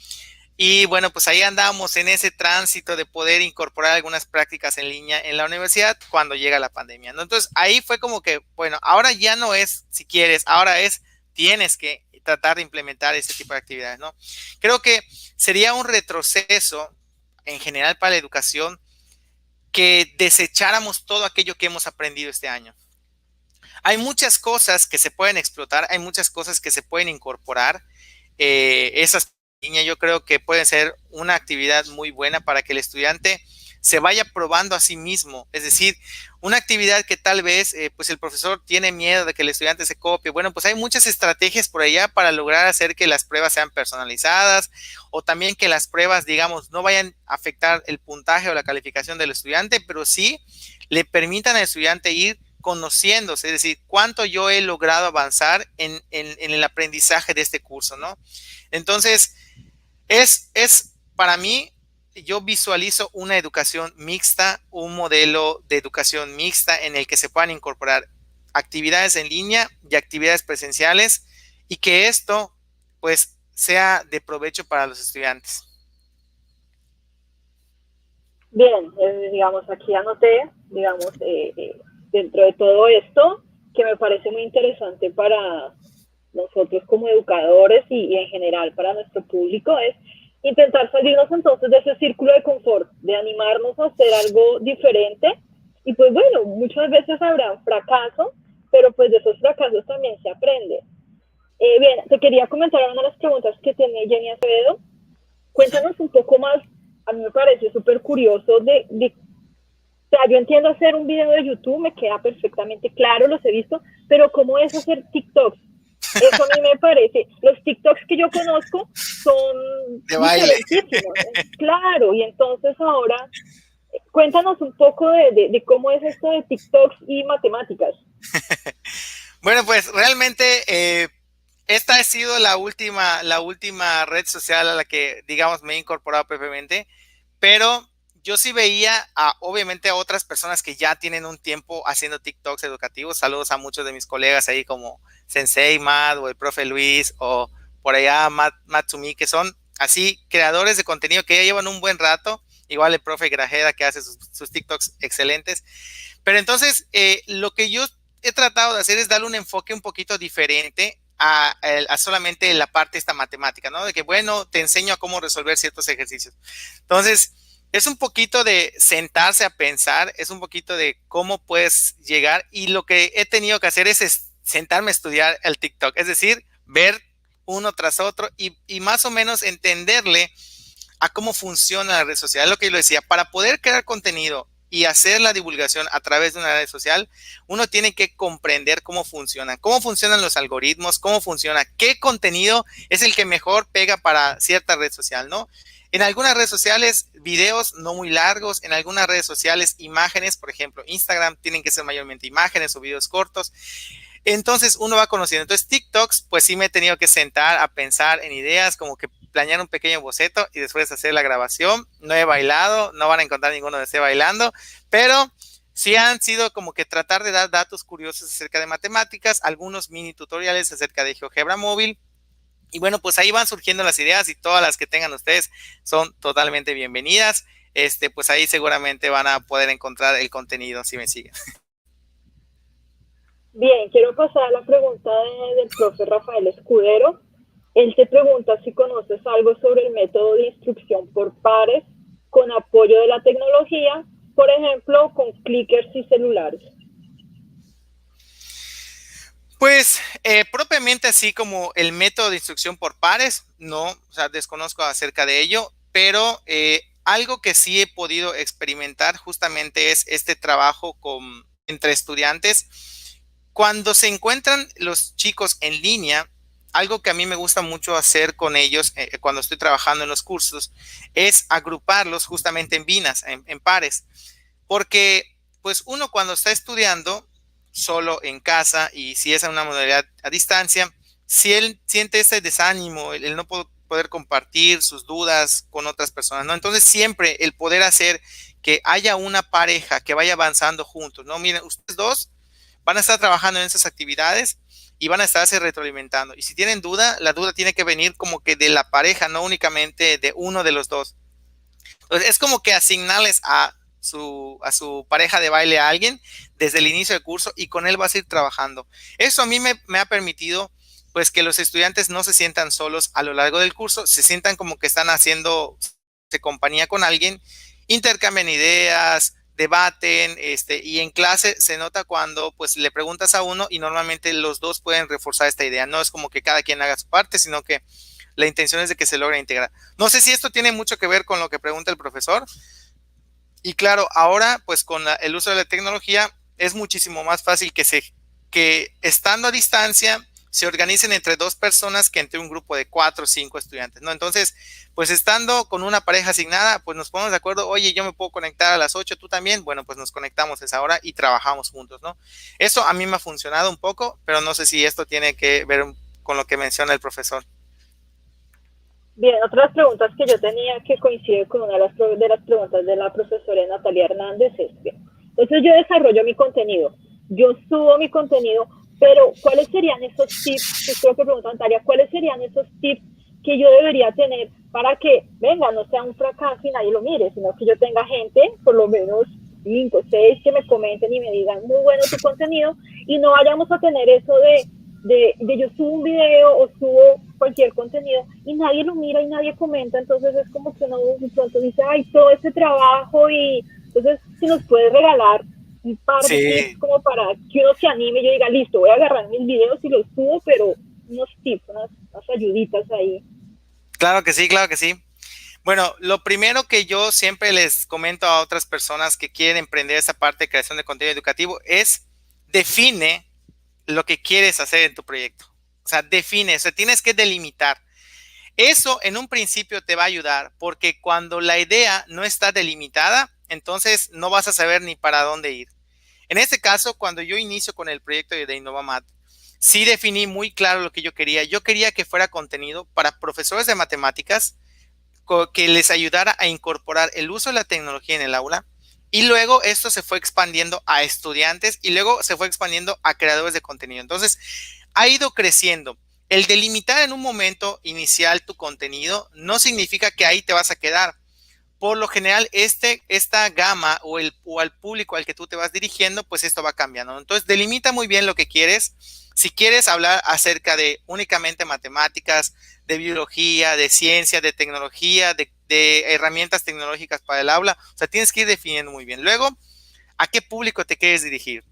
Y bueno, pues ahí andamos en ese tránsito de poder incorporar algunas prácticas en línea en la universidad cuando llega la pandemia, ¿no? Entonces ahí fue como que, bueno, ahora ya no es si quieres, ahora es tienes que tratar de implementar este tipo de actividades, ¿no? Creo que sería un retroceso en general para la educación que desecháramos todo aquello que hemos aprendido este año. Hay muchas cosas que se pueden explotar, hay muchas cosas que se pueden incorporar. Esas yo creo que puede ser una actividad muy buena para que el estudiante se vaya probando a sí mismo. Es decir, una actividad que tal vez pues el profesor tiene miedo de que el estudiante se copie. Bueno, pues hay muchas estrategias por allá para lograr hacer que las pruebas sean personalizadas o también que las pruebas, digamos, no vayan a afectar el puntaje o la calificación del estudiante, pero sí le permitan al estudiante ir conociéndose, es decir, cuánto yo he logrado avanzar en el aprendizaje de este curso, ¿no? Entonces, es para mí, yo visualizo una educación mixta, un modelo de educación mixta en el que se puedan incorporar actividades en línea y actividades presenciales y que esto, pues, sea de provecho para los estudiantes. Bien, digamos, aquí anoté, digamos, dentro de todo esto, que me parece muy interesante para nosotros como educadores y en general para nuestro público, es intentar salirnos entonces de ese círculo de confort, de animarnos a hacer algo diferente. Y pues bueno, muchas veces habrá fracasos, pero pues de esos fracasos también se aprende. Bien, te quería comentar una de las preguntas que tiene Jenny Acevedo. Cuéntanos un poco más, a mí me parece súper curioso o sea, yo entiendo hacer un video de YouTube, me queda perfectamente claro, los he visto, pero ¿cómo es hacer TikToks? Eso a mí me parece. Los TikToks que yo conozco son de baile. Claro, y entonces ahora cuéntanos un poco de cómo es esto de TikToks y matemáticas. Bueno, pues realmente esta ha sido la última red social a la que, digamos, me he incorporado propiamente, pero yo sí veía obviamente a otras personas que ya tienen un tiempo haciendo TikToks educativos. Saludos a muchos de mis colegas ahí como Sensei Matt o el profe Luis o por allá Matsumi, que son así creadores de contenido que ya llevan un buen rato. Igual el profe Grajeda que hace sus TikToks excelentes. Pero entonces lo que yo he tratado de hacer es darle un enfoque un poquito diferente a solamente la parte esta matemática, ¿no? De que, bueno, te enseño a cómo resolver ciertos ejercicios. Entonces, es un poquito de sentarse a pensar, es un poquito de cómo puedes llegar y lo que he tenido que hacer es sentarme a estudiar el TikTok, es decir, ver uno tras otro y más o menos entenderle a cómo funciona la red social. Es lo que yo le decía, para poder crear contenido y hacer la divulgación a través de una red social, uno tiene que comprender cómo funcionan los algoritmos, cómo funciona, qué contenido es el que mejor pega para cierta red social, ¿no? En algunas redes sociales, videos no muy largos, en algunas redes sociales, imágenes, por ejemplo, Instagram tienen que ser mayormente imágenes o videos cortos. Entonces uno va conociendo. Entonces TikToks, pues sí me he tenido que sentar a pensar en ideas, como que planear un pequeño boceto y después hacer la grabación. No he bailado, no van a encontrar ninguno de esté bailando, pero sí han sido como que tratar de dar datos curiosos acerca de matemáticas, algunos mini tutoriales acerca de GeoGebra móvil. Y bueno, pues ahí van surgiendo las ideas y todas las que tengan ustedes son totalmente bienvenidas. Pues ahí seguramente van a poder encontrar el contenido si me siguen. Bien, quiero pasar a la pregunta del profe Rafael Escudero. Él te pregunta si conoces algo sobre el método de instrucción por pares con apoyo de la tecnología, por ejemplo, con clickers y celulares. Pues propiamente así como el método de instrucción por pares, no, o sea, desconozco acerca de ello, pero algo que sí he podido experimentar justamente es este trabajo entre estudiantes. Cuando se encuentran los chicos en línea, algo que a mí me gusta mucho hacer con ellos cuando estoy trabajando en los cursos es agruparlos justamente en binas, en pares, porque pues uno cuando está estudiando solo en casa y si es una modalidad a distancia, si él siente ese desánimo, el no poder compartir sus dudas con otras personas, ¿no? Entonces siempre el poder hacer que haya una pareja que vaya avanzando juntos, ¿no? Miren, ustedes dos van a estar trabajando en esas actividades y van a estarse retroalimentando. Y si tienen duda, la duda tiene que venir como que de la pareja, no únicamente de uno de los dos. Entonces, es como que asignarles a su pareja de baile a alguien desde el inicio del curso y con él vas a ir trabajando. Eso a mí me ha permitido pues que los estudiantes no se sientan solos a lo largo del curso, se sientan como que están haciendo compañía con alguien, intercambian ideas, debaten, y en clase se nota cuando pues le preguntas a uno y normalmente los dos pueden reforzar esta idea. No es como que cada quien haga su parte, sino que la intención es de que se logre integrar. No sé si esto tiene mucho que ver con lo que pregunta el profesor. Y claro, ahora pues con el uso de la tecnología es muchísimo más fácil que estando a distancia se organicen entre dos personas que entre un grupo de 4 o 5 estudiantes, ¿no? Entonces, pues estando con una pareja asignada, pues nos ponemos de acuerdo, oye, yo me puedo conectar a las 8, tú también, bueno, pues nos conectamos a esa hora y trabajamos juntos, ¿no? Eso a mí me ha funcionado un poco, pero no sé si esto tiene que ver con lo que menciona el profesor. Bien, otras preguntas que yo tenía que coincide con una de las preguntas de la profesora Natalia Hernández es que, entonces yo desarrollo mi contenido, yo subo mi contenido, pero ¿cuáles serían esos tips? Yo creo que pregunta Natalia, ¿cuáles serían esos tips que yo debería tener para que, venga, no sea un fracaso y nadie lo mire, sino que yo tenga gente, por lo menos 5, 6, que me comenten y me digan, muy bueno tu contenido, y no vayamos a tener eso de yo subo un video o subo cualquier contenido y nadie lo mira y nadie comenta, entonces es como que uno de pronto dice, ay, todo ese trabajo, y entonces si nos puedes regalar un par de tips como para que uno se anime y yo diga, listo, voy a agarrar mis videos y los subo, pero unos tips, unas ayuditas ahí. Claro que sí, claro que sí. Bueno, lo primero que yo siempre les comento a otras personas que quieren emprender esa parte de creación de contenido educativo es define lo que quieres hacer en tu proyecto. O sea, define, o sea, tienes que delimitar. Eso en un principio te va a ayudar porque cuando la idea no está delimitada, entonces no vas a saber ni para dónde ir. En este caso, cuando yo inicio con el proyecto de InnovaMat, sí definí muy claro lo que yo quería. Yo quería que fuera contenido para profesores de matemáticas que les ayudara a incorporar el uso de la tecnología en el aula. Y luego esto se fue expandiendo a estudiantes y luego se fue expandiendo a creadores de contenido. Entonces, ha ido creciendo. El delimitar en un momento inicial tu contenido no significa que ahí te vas a quedar. Por lo general, esta gama o al público al que tú te vas dirigiendo, pues esto va cambiando. Entonces, delimita muy bien lo que quieres. Si quieres hablar acerca de únicamente matemáticas, de biología, de ciencia, de tecnología, de herramientas tecnológicas para el aula, o sea, tienes que ir definiendo muy bien. Luego, ¿a qué público te quieres dirigir?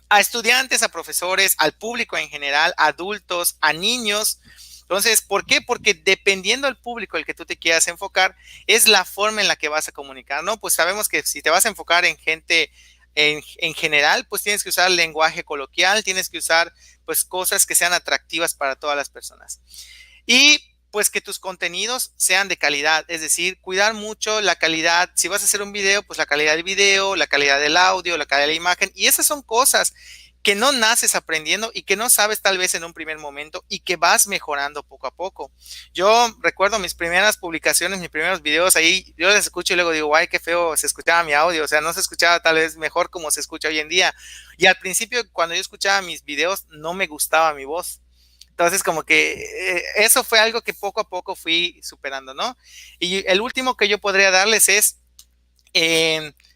A estudiantes, a profesores, al público en general, a adultos, a niños. Entonces, ¿por qué? Porque dependiendo del público al que tú te quieras enfocar, es la forma en la que vas a comunicar, ¿no? Pues sabemos que si te vas a enfocar en gente en general, pues tienes que usar lenguaje coloquial, tienes que usar pues cosas que sean atractivas para todas las personas. Y pues que tus contenidos sean de calidad, es decir, cuidar mucho la calidad. Si vas a hacer un video, pues la calidad del video, la calidad del audio, la calidad de la imagen, y esas son cosas que no naces aprendiendo y que no sabes tal vez en un primer momento y que vas mejorando poco a poco. Yo recuerdo mis primeras publicaciones, mis primeros videos, ahí yo les escucho y luego digo, ay, qué feo se escuchaba mi audio, o sea, no se escuchaba tal vez mejor como se escucha hoy en día. Y al principio, cuando yo escuchaba mis videos, no me gustaba mi voz. Entonces, como que eso fue algo que poco a poco fui superando, ¿no? Y el último que yo podría darles es,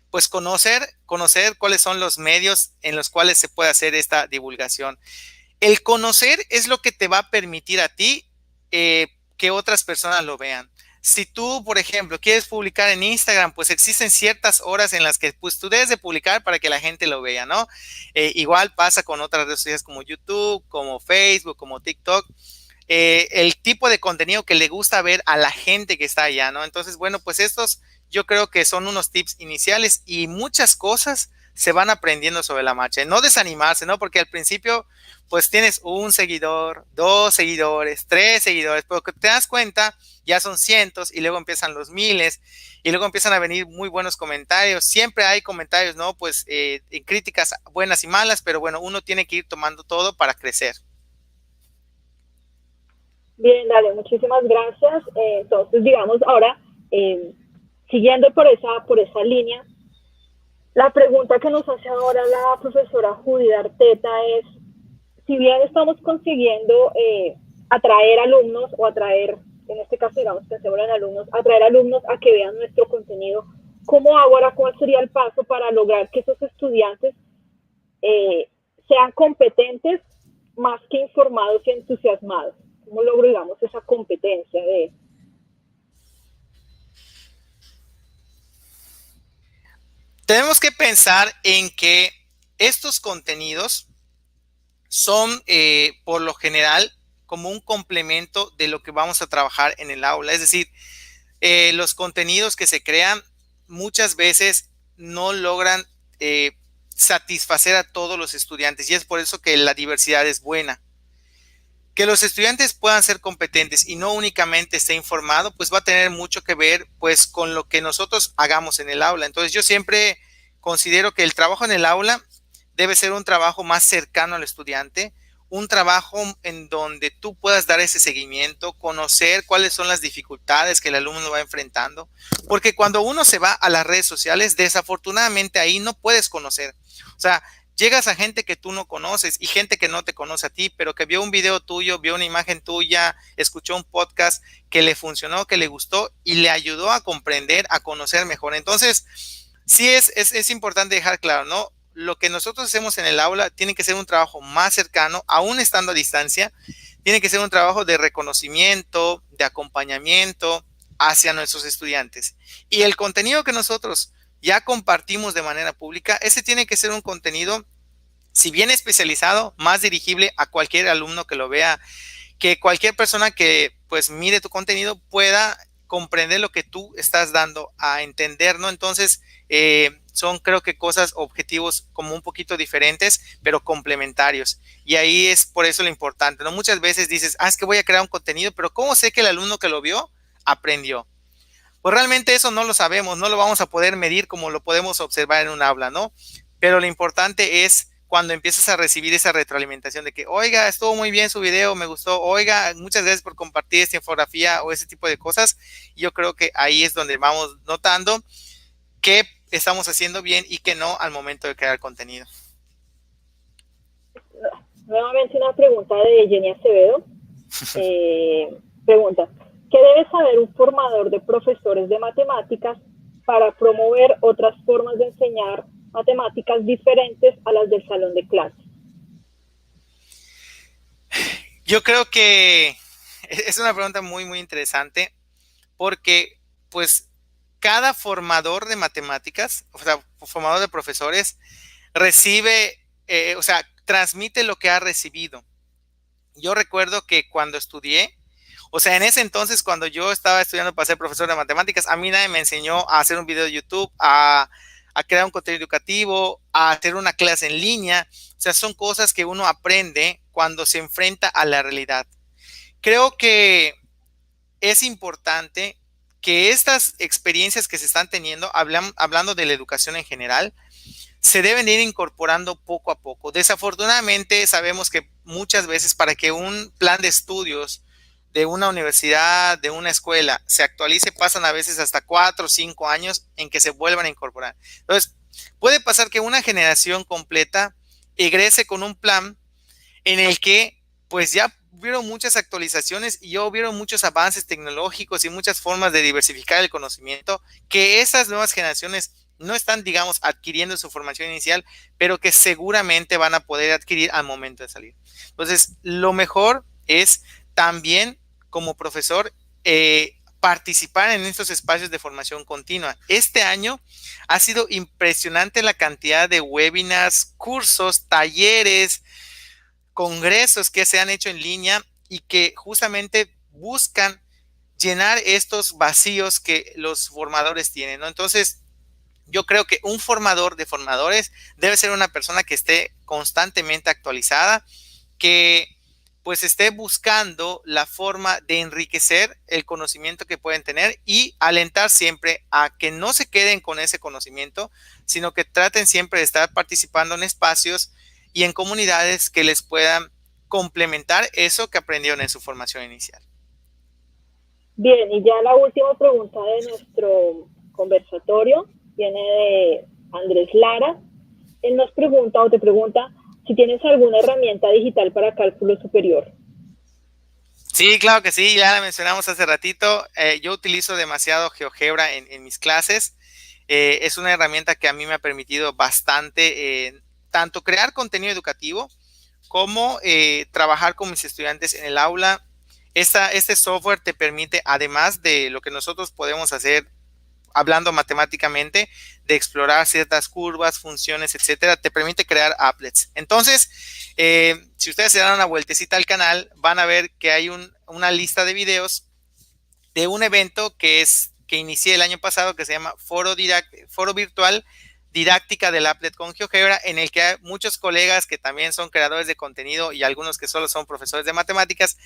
pues, conocer cuáles son los medios en los cuales se puede hacer esta divulgación. El conocer es lo que te va a permitir a ti que otras personas lo vean. Si tú, por ejemplo, quieres publicar en Instagram, pues existen ciertas horas en las que pues tú debes de publicar para que la gente lo vea, ¿no? Igual pasa con otras redes sociales como YouTube, como Facebook, como TikTok. El tipo de contenido que le gusta ver a la gente que está allá, ¿no? Entonces, bueno, pues estos yo creo que son unos tips iniciales y muchas cosas se van aprendiendo sobre la marcha. No desanimarse, ¿no? Porque al principio, pues tienes un seguidor, 2 seguidores, 3 seguidores, pero que te das cuenta, ya son cientos y luego empiezan los miles y luego empiezan a venir muy buenos comentarios. Siempre hay comentarios, ¿no? Pues críticas buenas y malas, pero bueno, uno tiene que ir tomando todo para crecer. Bien, dale, muchísimas gracias. Entonces, digamos, ahora siguiendo por esa línea, la pregunta que nos hace ahora la profesora Judith Arteta es, si bien estamos consiguiendo atraer alumnos o atraer, en este caso digamos pensemos en alumnos, atraer alumnos a que vean nuestro contenido, ¿cómo hago ahora? ¿Cuál sería el paso para lograr que esos estudiantes sean competentes más que informados y entusiasmados? ¿Cómo logro, digamos, esa competencia de... Tenemos que pensar en que estos contenidos son, por lo general, como un complemento de lo que vamos a trabajar en el aula. Es decir, los contenidos que se crean muchas veces no logran satisfacer a todos los estudiantes, y es por eso que la diversidad es buena. Que los estudiantes puedan ser competentes y no únicamente esté informado, pues va a tener mucho que ver pues con lo que nosotros hagamos en el aula. Entonces yo siempre considero que el trabajo en el aula debe ser un trabajo más cercano al estudiante, un trabajo en donde tú puedas dar ese seguimiento, conocer cuáles son las dificultades que el alumno va enfrentando, porque cuando uno se va a las redes sociales, desafortunadamente ahí no puedes conocer. O sea, llegas a gente que tú no conoces y gente que no te conoce a ti, pero que vio un video tuyo, vio una imagen tuya, escuchó un podcast que le funcionó, que le gustó y le ayudó a comprender, a conocer mejor. Entonces, sí es importante dejar claro, ¿no? Lo que nosotros hacemos en el aula tiene que ser un trabajo más cercano, aún estando a distancia, tiene que ser un trabajo de reconocimiento, de acompañamiento hacia nuestros estudiantes. Y el contenido que nosotros ya compartimos de manera pública, ese tiene que ser un contenido, si bien especializado, más dirigible a cualquier alumno que lo vea, que cualquier persona que pues mire tu contenido pueda comprender lo que tú estás dando a entender, ¿no? Entonces, son creo que cosas, objetivos como un poquito diferentes, pero complementarios. Y ahí es por eso lo importante, ¿no? Muchas veces dices, es que voy a crear un contenido, pero ¿cómo sé que el alumno que lo vio aprendió? Pues realmente eso no lo sabemos, no lo vamos a poder medir como lo podemos observar en un aula, ¿no? Pero lo importante es cuando empiezas a recibir esa retroalimentación de que, oiga, estuvo muy bien su video, me gustó, oiga, muchas gracias por compartir esta infografía o ese tipo de cosas. Yo creo que ahí es donde vamos notando qué estamos haciendo bien y qué no al momento de crear contenido. Nuevamente una pregunta de Jenny Acevedo. Pregunta, ¿qué debe saber un formador de profesores de matemáticas para promover otras formas de enseñar matemáticas diferentes a las del salón de clase? Yo creo que es una pregunta muy, muy interesante porque, pues, cada formador de matemáticas, o sea, formador de profesores, recibe, o sea, transmite lo que ha recibido. Yo recuerdo que cuando estudié, o sea, en ese entonces, cuando yo estaba estudiando para ser profesor de matemáticas, a mí nadie me enseñó a hacer un video de YouTube, a crear un contenido educativo, a hacer una clase en línea. O sea, son cosas que uno aprende cuando se enfrenta a la realidad. Creo que es importante que estas experiencias que se están teniendo, hablando de la educación en general, se deben ir incorporando poco a poco. Desafortunadamente sabemos que muchas veces para que un plan de estudios de una universidad, de una escuela, se actualice, pasan a veces hasta 4 o 5 años en que se vuelvan a incorporar. Entonces, puede pasar que una generación completa egrese con un plan en el que pues ya hubieron muchas actualizaciones y ya hubieron muchos avances tecnológicos y muchas formas de diversificar el conocimiento que esas nuevas generaciones no están, digamos, adquiriendo su formación inicial, pero que seguramente van a poder adquirir al momento de salir. Entonces, lo mejor es también, como profesor, participar en estos espacios de formación continua. Este año ha sido impresionante la cantidad de webinars, cursos, talleres, congresos que se han hecho en línea y que justamente buscan llenar estos vacíos que los formadores tienen, ¿no? Entonces, yo creo que un formador de formadores debe ser una persona que esté constantemente actualizada, que pues esté buscando la forma de enriquecer el conocimiento que pueden tener y alentar siempre a que no se queden con ese conocimiento, sino que traten siempre de estar participando en espacios y en comunidades que les puedan complementar eso que aprendieron en su formación inicial. Bien, y ya la última pregunta de nuestro conversatorio viene de Andrés Lara. Él nos pregunta o te pregunta si tienes alguna herramienta digital para cálculo superior. Sí, claro que sí, ya la mencionamos hace ratito. Yo utilizo demasiado GeoGebra en mis clases. Es una herramienta que a mí me ha permitido bastante, tanto crear contenido educativo como trabajar con mis estudiantes en el aula. Este software te permite, además de lo que nosotros podemos hacer hablando matemáticamente, de explorar ciertas curvas, funciones, etcétera, te permite crear applets. Entonces, si ustedes se dan una vueltecita al canal, van a ver que hay una lista de videos de un evento que inicié el año pasado, que se llama Foro Virtual Didáctica del Applet con GeoGebra, en el que hay muchos colegas que también son creadores de contenido y algunos que solo son profesores de matemáticas,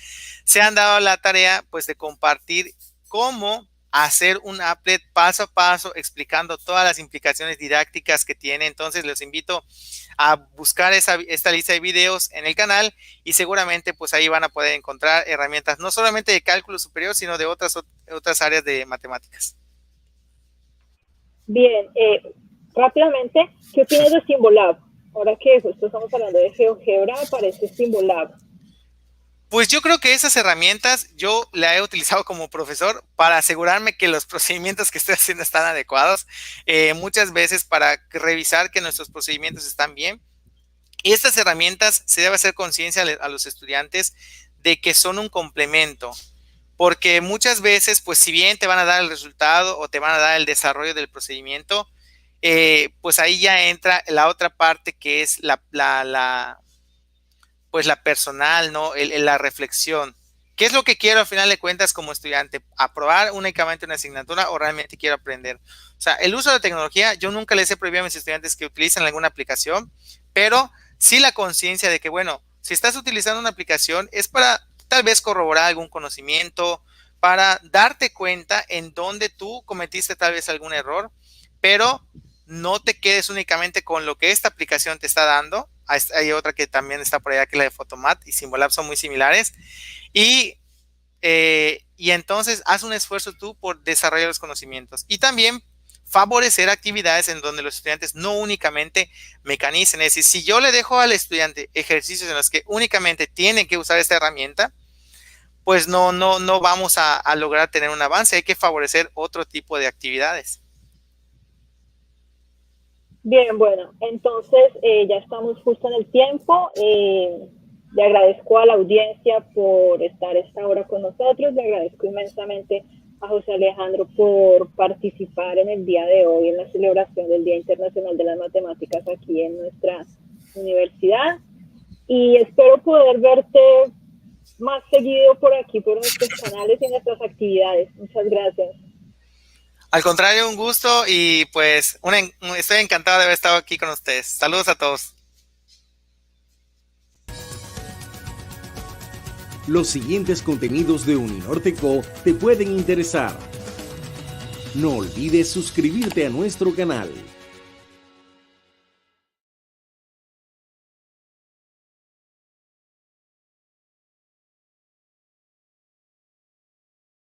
se han dado la tarea pues de compartir cómo hacer un applet paso a paso, explicando todas las implicaciones didácticas que tiene. Entonces los invito a buscar esta lista de videos en el canal y seguramente pues ahí van a poder encontrar herramientas no solamente de cálculo superior, sino de otras áreas de matemáticas. Bien, rápidamente, ¿qué opinas de Symbolab? Ahora que justo estamos hablando de GeoGebra, aparece Symbolab. Pues yo creo que esas herramientas yo la he utilizado como profesor para asegurarme que los procedimientos que estoy haciendo están adecuados, muchas veces para revisar que nuestros procedimientos están bien. Y estas herramientas se debe hacer conciencia a los estudiantes de que son un complemento, porque muchas veces, pues si bien te van a dar el resultado o te van a dar el desarrollo del procedimiento, pues ahí ya entra la otra parte que es pues la personal, ¿no? La reflexión. ¿Qué es lo que quiero al final de cuentas como estudiante? ¿Aprobar únicamente una asignatura o realmente quiero aprender? O sea, el uso de la tecnología, yo nunca les he prohibido a mis estudiantes que utilicen alguna aplicación, pero sí la conciencia de que, bueno, si estás utilizando una aplicación es para tal vez corroborar algún conocimiento, para darte cuenta en dónde tú cometiste tal vez algún error, pero no te quedes únicamente con lo que esta aplicación te está dando. Hay otra que también está por allá, que es la de Photomat y Symbolab, son muy similares. Y entonces haz un esfuerzo tú por desarrollar los conocimientos. Y también favorecer actividades en donde los estudiantes no únicamente mecanicen. Es decir, si yo le dejo al estudiante ejercicios en los que únicamente tiene que usar esta herramienta, pues no vamos a lograr tener un avance. Hay que favorecer otro tipo de actividades. Bien, bueno, entonces ya estamos justo en el tiempo. Le agradezco a la audiencia por estar esta hora con nosotros. Le agradezco inmensamente a José Alejandro por participar en el día de hoy en la celebración del Día Internacional de las Matemáticas aquí en nuestra universidad. Y espero poder verte más seguido por aquí, por nuestros canales y nuestras actividades. Muchas gracias. Al contrario, un gusto y pues estoy encantado de haber estado aquí con ustedes. Saludos a todos. Los siguientes contenidos de Uninorte.co te pueden interesar. No olvides suscribirte a nuestro canal.